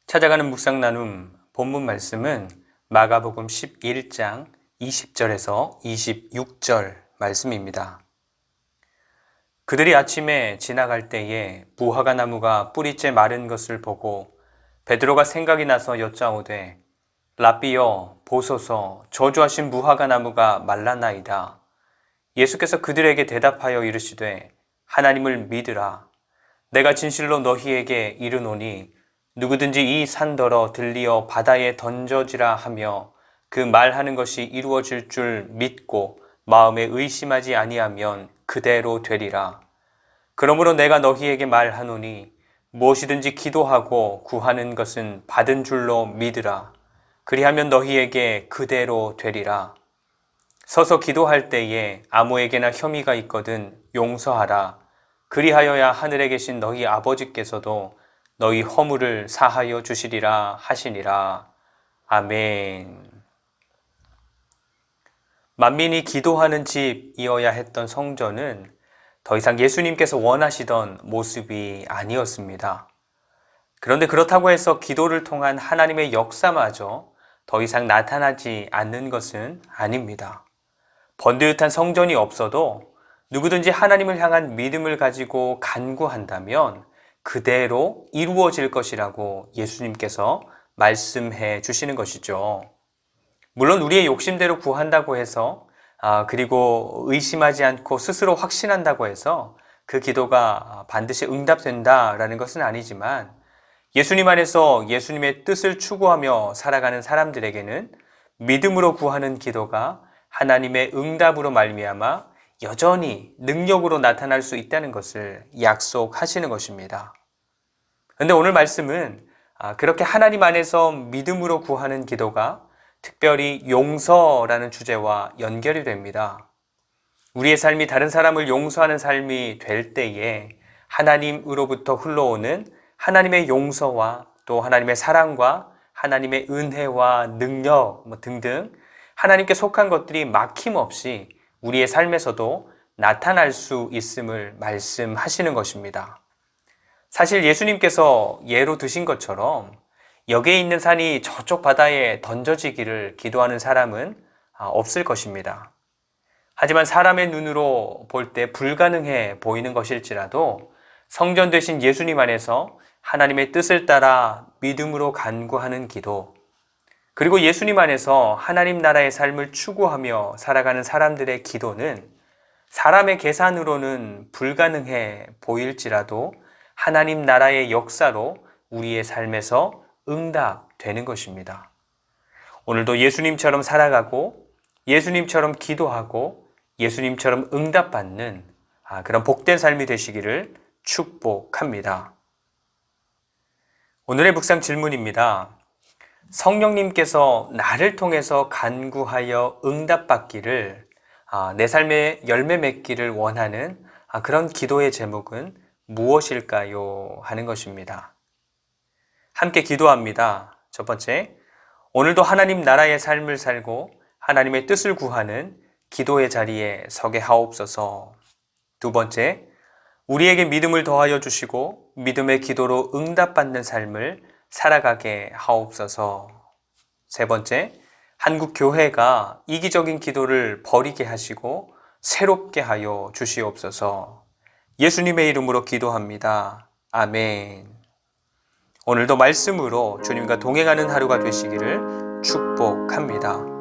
찾아가는 묵상 나눔 본문 말씀은 마가복음 11장 20절에서 26절 말씀입니다. 그들이 아침에 지나갈 때에 무화과 나무가 뿌리째 마른 것을 보고 베드로가 생각이 나서 여짜오되 랍비여 보소서 저주하신 무화과 나무가 말랐나이다. 예수께서 그들에게 대답하여 이르시되 하나님을 믿으라. 내가 진실로 너희에게 이르노니 누구든지 이 산더러 들리어 바다에 던져지라 하며 그 말하는 것이 이루어질 줄 믿고 마음에 의심하지 아니하면 그대로 되리라. 그러므로 내가 너희에게 말하노니 무엇이든지 기도하고 구하는 것은 받은 줄로 믿으라. 그리하면 너희에게 그대로 되리라. 서서 기도할 때에 아무에게나 혐의가 있거든 용서하라. 그리하여야 하늘에 계신 너희 아버지께서도 너희 허물을 사하여 주시리라 하시니라. 아멘. 만민이 기도하는 집이어야 했던 성전은 더 이상 예수님께서 원하시던 모습이 아니었습니다. 그런데 그렇다고 해서 기도를 통한 하나님의 역사마저 더 이상 나타나지 않는 것은 아닙니다. 번듯한 성전이 없어도 누구든지 하나님을 향한 믿음을 가지고 간구한다면 그대로 이루어질 것이라고 예수님께서 말씀해 주시는 것이죠. 물론 우리의 욕심대로 구한다고 해서 그리고 의심하지 않고 스스로 확신한다고 해서 그 기도가 반드시 응답된다라는 것은 아니지만 예수님 안에서 예수님의 뜻을 추구하며 살아가는 사람들에게는 믿음으로 구하는 기도가 하나님의 응답으로 말미암아 여전히 능력으로 나타날 수 있다는 것을 약속하시는 것입니다. 그런데 오늘 말씀은 그렇게 하나님 안에서 믿음으로 구하는 기도가 특별히 용서라는 주제와 연결이 됩니다. 우리의 삶이 다른 사람을 용서하는 삶이 될 때에 하나님으로부터 흘러오는 하나님의 용서와 또 하나님의 사랑과 하나님의 은혜와 능력 등등 하나님께 속한 것들이 막힘없이 우리의 삶에서도 나타날 수 있음을 말씀하시는 것입니다. 사실 예수님께서 예로 드신 것처럼 여기에 있는 산이 저쪽 바다에 던져지기를 기도하는 사람은 없을 것입니다. 하지만 사람의 눈으로 볼 때 불가능해 보이는 것일지라도 성전 되신 예수님 안에서 하나님의 뜻을 따라 믿음으로 간구하는 기도, 그리고 예수님 안에서 하나님 나라의 삶을 추구하며 살아가는 사람들의 기도는 사람의 계산으로는 불가능해 보일지라도 하나님 나라의 역사로 우리의 삶에서 응답되는 것입니다. 오늘도 예수님처럼 살아가고 예수님처럼 기도하고 예수님처럼 응답받는 그런 복된 삶이 되시기를 축복합니다. 오늘의 묵상 질문입니다. 성령님께서 나를 통해서 간구하여 응답받기를 내 삶에 열매 맺기를 원하는 그런 기도의 제목은 무엇일까요? 하는 것입니다. 함께 기도합니다. 첫 번째, 오늘도 하나님 나라의 삶을 살고 하나님의 뜻을 구하는 기도의 자리에 서게 하옵소서. 두 번째, 우리에게 믿음을 더하여 주시고 믿음의 기도로 응답받는 삶을 살아가게 하옵소서. 세 번째, 한국 교회가 이기적인 기도를 버리게 하시고 새롭게 하여 주시옵소서. 예수님의 이름으로 기도합니다. 아멘. 오늘도 말씀으로 주님과 동행하는 하루가 되시기를 축복합니다.